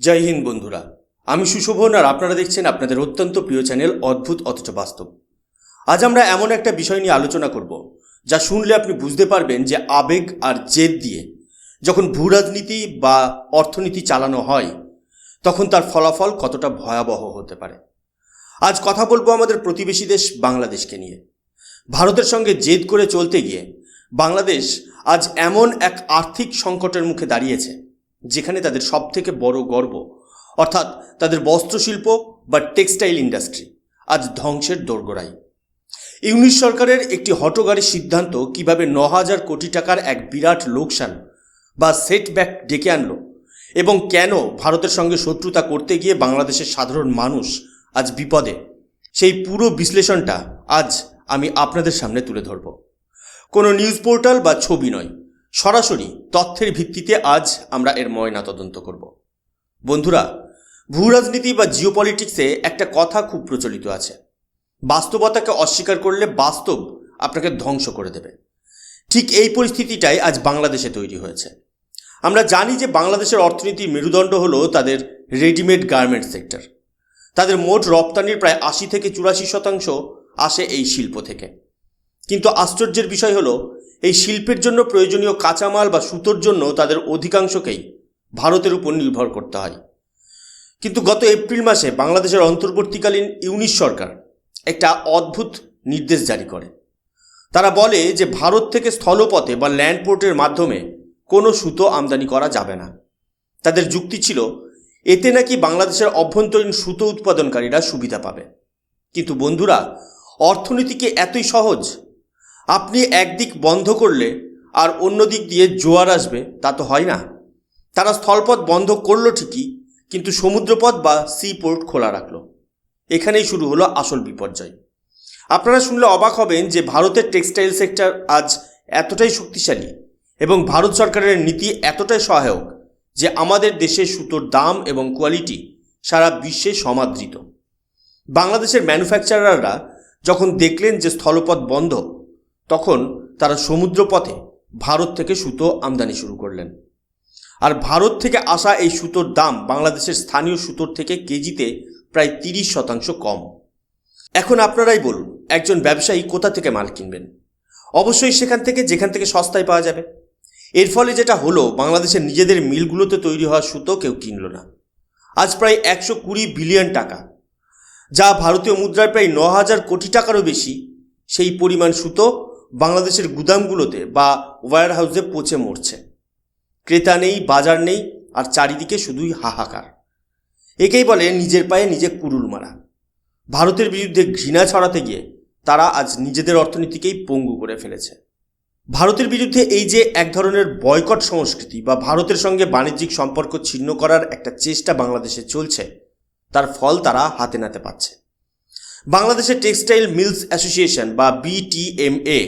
জয় হিন্দ বন্ধুরা, আমি সুশোভন আর আপনারা দেখছেন আপনাদের অত্যন্ত প্রিয় চ্যানেল অদ্ভুত অথচ বাস্তব। আজ আমরা এমন একটা বিষয় নিয়ে আলোচনা করব যা শুনলে আপনি বুঝতে পারবেন যে আবেগ আর জেদ দিয়ে যখন ভূরাজনীতি বা অর্থনীতি চালানো হয় তখন তার ফলাফল কতটা ভয়াবহ হতে পারে। আজ কথা বলবো আমাদের প্রতিবেশী দেশ বাংলাদেশকে নিয়ে। ভারতের সঙ্গে জেদ করে চলতে গিয়ে বাংলাদেশ আজ এমন এক আর্থিক সংকটের মুখে দাঁড়িয়েছে যেখানে তাদের সবথেকে বড় গর্ব অর্থাৎ তাদের বস্ত্রশিল্প বা টেক্সটাইল ইন্ডাস্ট্রি আজ ধ্বংসের দোরগোড়ায়। ইউনিশ সরকারের একটি হঠকারী সিদ্ধান্ত কিভাবে ৯,০০০ কোটি টাকার এক বিরাট লোকসান বা সেটব্যাক ডেকে আনলো এবং কেন ভারতের সঙ্গে শত্রুতা করতে গিয়ে বাংলাদেশের সাধারণ মানুষ আজ বিপদে, সেই পুরো বিশ্লেষণটা আজ আমি আপনাদের সামনে তুলে ধরব। কোনো নিউজ পোর্টাল বা ছবি নয়, সরাসরি তথ্যের ভিত্তিতে আজ আমরা এর ময়না তদন্ত করব। বন্ধুরা, ভূরাজনীতি বা জিওপলিটিক্সে একটা কথা খুব প্রচলিত আছে, বাস্তবতাকে অস্বীকার করলে বাস্তব আপনাকে ধ্বংস করে দেবে। ঠিক এই পরিস্থিতিটাই আজ বাংলাদেশে তৈরি হয়েছে। আমরা জানি যে বাংলাদেশের অর্থনীতির মেরুদণ্ড হলো তাদের রেডিমেড গার্মেন্টস সেক্টর। তাদের মোট রপ্তানির প্রায় ৮০ থেকে ৮৪% আসে এই শিল্প থেকে। কিন্তু আশ্চর্যের বিষয় হলো এই শিল্পের জন্য প্রয়োজনীয় কাঁচামাল বা সুতোর জন্য তাদের অধিকাংশকেই ভারতের উপর নির্ভর করতে হয়। কিন্তু গত এপ্রিল মাসে বাংলাদেশের অন্তর্বর্তীকালীন ইউনিশ সরকার একটা অদ্ভুত নির্দেশ জারি করে। তারা বলে যে ভারত থেকে স্থলপথে বা ল্যান্ড পোর্টের মাধ্যমে কোনো সুতো আমদানি করা যাবে না। তাদের যুক্তি ছিল এতে নাকি বাংলাদেশের অভ্যন্তরীণ সুতো উৎপাদনকারীরা সুবিধা পাবে। কিন্তু বন্ধুরা, অর্থনীতি কি এতই সহজ? আপনি একদিক বন্ধ করলে আর অন্য দিক দিয়ে জোয়ার আসবে তা তো হয় না। তারা স্থলপথ বন্ধ করলো ঠিকই, কিন্তু সমুদ্রপথ বা সি পোর্ট খোলা রাখলো। এখানেই শুরু হলো আসল বিপর্যয়। আপনারা শুনলে অবাক হবেন যে ভারতের টেক্সটাইল সেক্টর আজ এতটাই শক্তিশালী এবং ভারত সরকারের নীতি এতটাই সহায়ক যে আমাদের দেশে সুতোর দাম এবং কোয়ালিটি সারা বিশ্বে সমাদৃত। বাংলাদেশের ম্যানুফ্যাকচারাররা যখন দেখলেন যে স্থলপথ বন্ধ, তখন তারা সমুদ্রপথে ভারত থেকে সুতো আমদানি শুরু করলেন। আর ভারত থেকে আসা এই সুতোর দাম বাংলাদেশের স্থানীয় সুতোর থেকে কেজিতে প্রায় ৩০% কম। এখন আপনারাই বলুন, একজন ব্যবসায়ী কোথা থেকে মাল কিনবেন? অবশ্যই সেখান থেকে যেখান থেকে সস্তায় পাওয়া যাবে। এর ফলে যেটা হলো, বাংলাদেশের নিজেদের মিলগুলোতে তৈরি হওয়া সুতো কেউ কিনল না। আজ প্রায় ১২০ বিলিয়ন টাকা, যা ভারতীয় মুদ্রায় প্রায় ৯,০০০ কোটি টাকারও বেশি, সেই পরিমাণ সুতো বাংলাদেশের গুদামগুলোতে বা ওয়্যার হাউসে পচে মরছে। ক্রেতা নেই, বাজার নেই, আর চারিদিকে শুধুই হাহাকার। একেই বলে নিজের পায়ে নিজে কুড়ুল মারা। ভারতের বিরুদ্ধে ঘৃণা ছড়াতে গিয়ে তারা আজ নিজেদের অর্থনীতিকেই পঙ্গু করে ফেলেছে। ভারতের বিরুদ্ধে এই যে এক ধরনের বয়কট সংস্কৃতি বা ভারতের সঙ্গে বাণিজ্যিক সম্পর্ক ছিন্ন করার একটা চেষ্টা বাংলাদেশে চলছে, তার ফল তারা হাতে নাতে পাচ্ছে। বাংলাদেশের টেক্সটাইল মিলস অ্যাসোসিয়েশন বা BTMA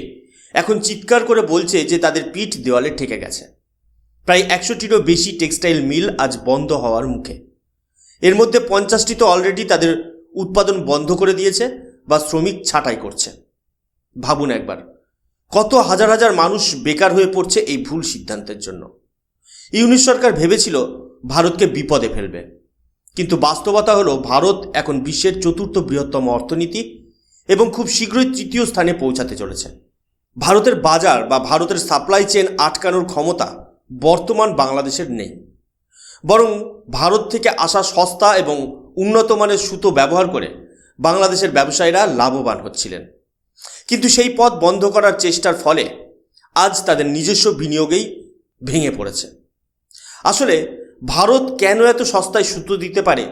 এখন চিৎকার করে বলছে যে তাদের পিঠ দেওয়ালে ঠেকে গেছে। প্রায় ১০০টিরও বেশি টেক্সটাইল মিল আজ বন্ধ হওয়ার মুখে। এর মধ্যে ৫০টি তো অলরেডি তাদের উৎপাদন বন্ধ করে দিয়েছে বা শ্রমিক ছাঁটাই করছে। ভাবুন একবার, কত হাজার হাজার মানুষ বেকার হয়ে পড়ছে এই ভুল সিদ্ধান্তের জন্য। ইউনিশ সরকার ভেবেছিল ভারতকে বিপদে ফেলবে, কিন্তু বাস্তবতা হলো ভারত এখন বিশ্বের ৪র্থ বৃহত্তম অর্থনীতি এবং খুব শীঘ্রই ৩য় স্থানে পৌঁছাতে চলেছে। ভারতের বাজার বা ভারতের সাপ্লাই চেন আটকানোর ক্ষমতা বর্তমান বাংলাদেশের নেই। বরং ভারত থেকে আসা সস্তা এবং উন্নত মানের সুতো ব্যবহার করে বাংলাদেশের ব্যবসায়ীরা লাভবান হচ্ছিলেন। কিন্তু সেই পথ বন্ধ করার চেষ্টার ফলে আজ তাদের নিজস্ব বিনিয়োগেই ভেঙে পড়েছে। আসলে ভারত কেন এত সস্তায় সুতো দিতে পারে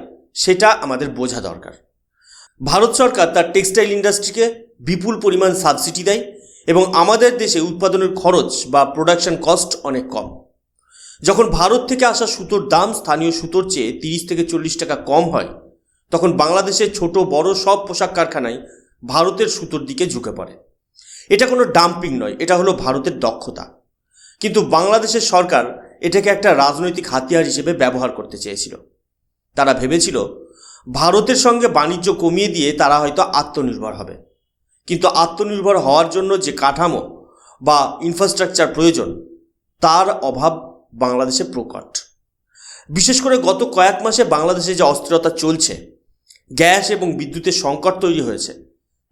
সেটা আমাদের বোঝা দরকার। ভারত সরকার তার টেক্সটাইল ইন্ডাস্ট্রিকে বিপুল পরিমাণ সাবসিডি দেয় এবং আমাদের দেশে উৎপাদনের খরচ বা প্রোডাকশন কস্ট অনেক কম। যখন ভারত থেকে আসা সুতোর দাম স্থানীয় সুতোর চেয়ে ৩০ থেকে ৪০ টাকা কম হয়, তখন বাংলাদেশের ছোট বড় সব পোশাক কারখানায় ভারতের সুতোর দিকে ঝুঁকে পড়ে। এটা কোনো ডাম্পিং নয়, এটা হলো ভারতের দক্ষতা। কিন্তু বাংলাদেশের সরকার এটাকে একটা রাজনৈতিক হাতিয়ার হিসেবে ব্যবহার করতে চেয়েছিল। তারা ভেবেছিল ভারতের সঙ্গে বাণিজ্য কমিয়ে দিয়ে তারা হয়তো আত্মনির্ভর হবে। কিন্তু আত্মনির্ভর হওয়ার জন্য যে কাঠামো বা ইনফ্রাস্ট্রাকচার প্রয়োজন, তার অভাব বাংলাদেশে প্রকট। বিশেষ করে গত কয়েক মাসে বাংলাদেশে যে অস্থিরতা চলছে, গ্যাস এবং বিদ্যুতের সংকট তৈরি হয়েছে,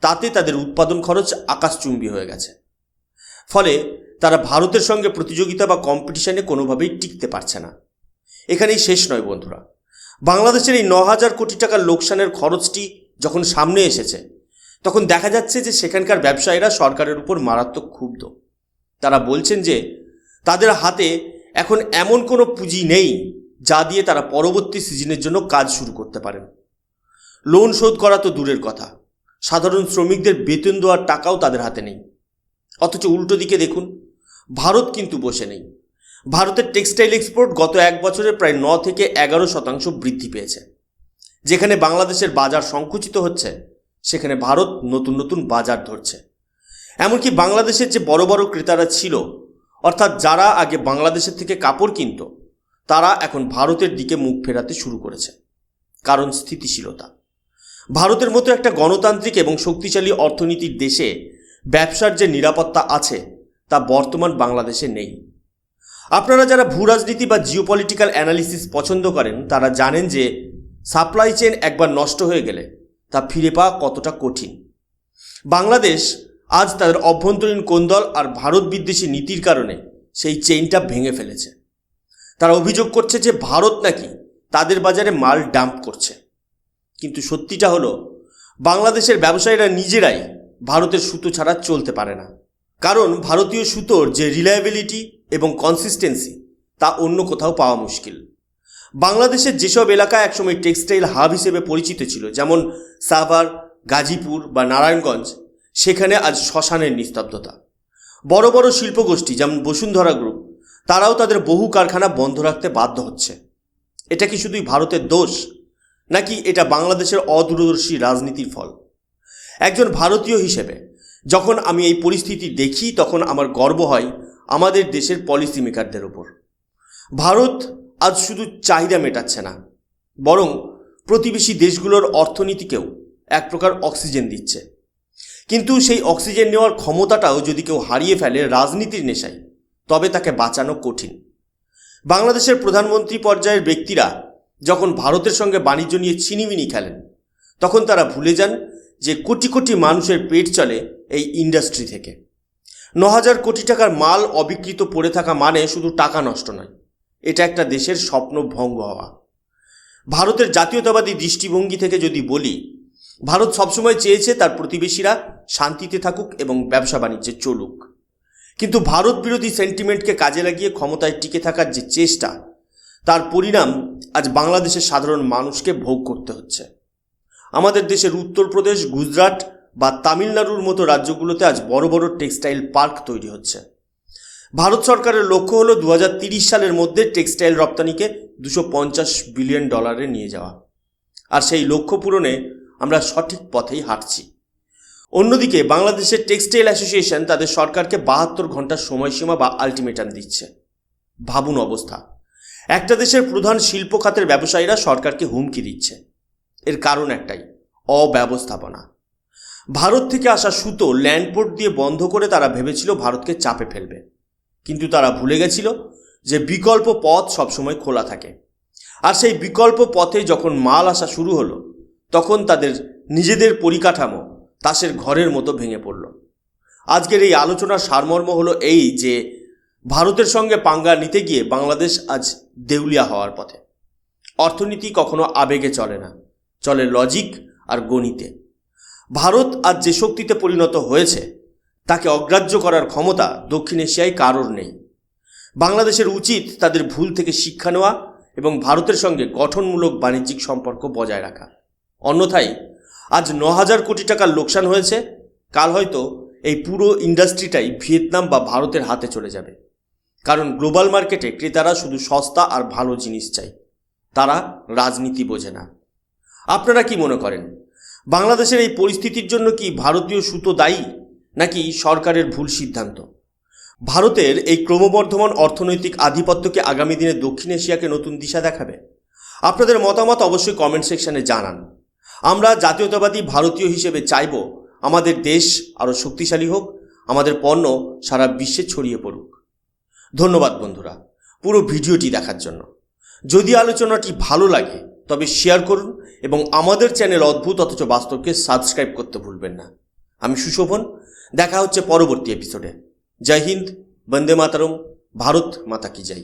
তাতে তাদের উৎপাদন খরচ আকাশচুম্বী হয়ে গেছে। ফলে তারা ভারতের সঙ্গে প্রতিযোগিতা বা কম্পিটিশনে কোনোভাবেই টিকতে পারছে না। এখানেই শেষ নয় বন্ধুরা। বাংলাদেশের এই 9,000 কোটি টাকার লোকসানের খরচটি যখন সামনে এসেছে, তখন দেখা যাচ্ছে যে সেখানকার ব্যবসায়ীরা সরকারের উপর মারাত্মক ক্ষুব্ধ। তারা বলছেন যে তাদের হাতে এখন এমন কোনো পুঁজি নেই যা দিয়ে তারা পরবর্তী সিজনের জন্য কাজ শুরু করতে পারেন। লোন শোধ করা তো দূরের কথা, সাধারণ শ্রমিকদের বেতন দেওয়ার টাকাও তাদের হাতে নেই। অথচ উল্টো দিকে দেখুন, ভারত কিন্তু বসে নেই। ভারতের টেক্সটাইল এক্সপোর্ট গত এক বছরে প্রায় 9 থেকে 11% বৃদ্ধি পেয়েছে। যেখানে বাংলাদেশের বাজার সংকুচিত হচ্ছে, সেখানে ভারত নতুন নতুন বাজার ধরছে। এমনকি বাংলাদেশের যে বড় বড় ক্রেতারা ছিল, অর্থাৎ যারা আগে বাংলাদেশের থেকে কাপড় কিনত, তারা এখন ভারতের দিকে মুখ ফেরাতে শুরু করেছে। কারণ স্থিতিশীলতা। ভারতের মতো একটা গণতান্ত্রিক এবং শক্তিশালী অর্থনীতির দেশে ব্যবসার যে নিরাপত্তা আছে, তা বর্তমান বাংলাদেশে নেই। আপনারা যারা ভূ রাজনীতি বা জিওপলিটিক্যাল অ্যানালিসিস পছন্দ করেন, তারা জানেন যে সাপ্লাই চেইন একবার নষ্ট হয়ে গেলে তা ফিরে পাওয়া কতটা কঠিন। বাংলাদেশ আজ তাদের অভ্যন্তরীণ কোন্দল আর ভারত বিদ্বেষী নীতির কারণে সেই চেইনটা ভেঙে ফেলেছে। তারা অভিযোগ করছে যে ভারত নাকি তাদের বাজারে মাল ডাম্প করছে। কিন্তু সত্যিটা হলো, বাংলাদেশের ব্যবসায়ীরা নিজেরাই ভারতের সুতো ছাড়া চলতে পারে না। কারণ ভারতীয় সুতোর যে রিলায়েবিলিটি এবং কনসিস্টেন্সি, তা অন্য কোথাও পাওয়া মুশকিল। বাংলাদেশের যেসব এলাকা একসময় টেক্সটাইল হাব হিসেবে পরিচিত ছিল, যেমন সাভার, গাজীপুর বা নারায়ণগঞ্জ, সেখানে আজ শ্মশানের নিস্তব্ধতা। বড় বড় শিল্পগোষ্ঠী যেমন বসুন্ধরা গ্রুপ, তারাও তাদের বহু কারখানা বন্ধ রাখতে বাধ্য হচ্ছে। এটা কি শুধুই ভারতের দোষ, নাকি এটা বাংলাদেশের অদূরদর্শী রাজনীতির ফল? একজন ভারতীয় হিসেবে যখন আমি এই পরিস্থিতি দেখি, তখন আমার গর্ব হয় আমাদের দেশের পলিসি মেকারদের ওপর। ভারত আজ শুধু চাহিদা মেটাচ্ছে না, বরং প্রতিবেশী দেশগুলোর অর্থনীতিকেও এক প্রকার অক্সিজেন দিচ্ছে। কিন্তু সেই অক্সিজেন নেওয়ার ক্ষমতাটাও যদি কেউ হারিয়ে ফেলে রাজনীতির নেশায়, তবে তাকে বাঁচানো কঠিন। বাংলাদেশের প্রধানমন্ত্রী পর্যায়ের ব্যক্তিরা যখন ভারতের সঙ্গে বাণিজ্য নিয়ে ছিনিমিনি খেলেন, তখন তারা ভুলে যান যে কোটি কোটি মানুষের পেট চলে এই ইন্ডাস্ট্রি থেকে। 9,000 কোটি টাকার মাল অবিকৃত পড়ে থাকা মানে শুধু টাকা নষ্ট নয়, এটা একটা দেশের স্বপ্ন ভঙ্গ হওয়া। ভারতের জাতীয়তাবাদী দৃষ্টিভঙ্গি থেকে যদি বলি, ভারত সবসময় চেয়েছে তার প্রতিবেশীরা শান্তিতে থাকুক এবং ব্যবসা বাণিজ্যে চলুক। কিন্তু ভারত বিরোধী সেন্টিমেন্টকে কাজে লাগিয়ে ক্ষমতায় টিকে থাকার যে চেষ্টা, তার পরিণাম আজ বাংলাদেশের সাধারণ মানুষকে ভোগ করতে হচ্ছে। আমাদের দেশের উত্তরপ্রদেশ, গুজরাট বা তামিলনাড়ুর মতো রাজ্যগুলোতে আজ বড় বড় টেক্সটাইল পার্ক তৈরি হচ্ছে। ভারত সরকারের লক্ষ্য হলো 2030 সালের মধ্যে টেক্সটাইল রপ্তানিকে $250 বিলিয়ন নিয়ে যাওয়া। আর সেই লক্ষ্য পূরণে আমরা সঠিক পথেই হাঁটছি। অন্যদিকে বাংলাদেশের টেক্সটাইল অ্যাসোসিয়েশন তাদের সরকারকে 72 ঘন্টার সময়সীমা বা আলটিমেটাম দিচ্ছে। ভাবুন অবস্থা, একটা দেশের প্রধান শিল্প খাতের ব্যবসায়ীরা সরকারকে হুমকি দিচ্ছে। এর কারণ একটাই, অব্যবস্থাপনা। ভারত থেকে আসা সুতো ল্যান্ডপোর্ট দিয়ে বন্ধ করে তারা ভেবেছিল ভারতকে চাপে ফেলবে, কিন্তু তারা ভুলে গেছিল যে বিকল্প পথ সবসময় খোলা থাকে। আর সেই বিকল্প পথে যখন মাল আসা শুরু হলো, তখন তাদের নিজেদের পরিকাঠামো তাসের ঘরের মতো ভেঙে পড়ল। আজকের এই আলোচনার সারমর্ম হলো এই যে ভারতের সঙ্গে পাঙ্গা নিতে গিয়ে বাংলাদেশ আজ দেউলিয়া হওয়ার পথে। অর্থনীতি কখনো আবেগে চলে না, চলে লজিক আর গণিতে। ভারত আজ যে শক্তিতে পরিণত হয়েছে, তাকে অগ্রাহ্য করার ক্ষমতা দক্ষিণ এশিয়ায় কারোর নেই। বাংলাদেশের উচিত তাদের ভুল থেকে শিক্ষা নেওয়া এবং ভারতের সঙ্গে গঠনমূলক বাণিজ্যিক সম্পর্ক বজায় রাখা। অন্যথায় আজ 9,000 কোটি টাকার লোকসান হয়েছে, কাল হয়তো এই পুরো ইন্ডাস্ট্রিটাই ভিয়েতনাম বা ভারতের হাতে চলে যাবে। কারণ গ্লোবাল মার্কেটে ক্রেতারা শুধু সস্তা আর ভালো জিনিস চাই, তারা রাজনীতি বোঝে না। আপনারা কি মনে করেন, বাংলাদেশের এই পরিস্থিতির জন্য কি ভারতীয় সুতো দায়ী, নাকি সরকারের ভুল সিদ্ধান্ত? ভারতের এই ক্রমবর্ধমান অর্থনৈতিক আধিপত্যকে আগামী দিনে দক্ষিণ এশিয়াকে নতুন দিশা দেখাবে? আপনাদের মতামত অবশ্যই কমেন্ট সেকশনে জানান। আমরা জাতীয়তাবাদী ভারতীয় হিসেবে চাইব আমাদের দেশ আরও শক্তিশালী হোক, আমাদের পণ্য সারা বিশ্বে ছড়িয়ে পড়ুক। ধন্যবাদ বন্ধুরা পুরো ভিডিওটি দেখার জন্য। যদি আলোচনাটি ভালো লাগে তবে শেয়ার করুন এবং আমাদের চ্যানেল অদ্ভুত অথচ বাস্তবকে সাবস্ক্রাইব করতে ভুলবেন না। আমি সুশোভন, দেখা হচ্ছে পরবর্তী এপিসোডে। জয় হিন্দ, বন্দে মাতরম, ভারত মাতা কি জয়।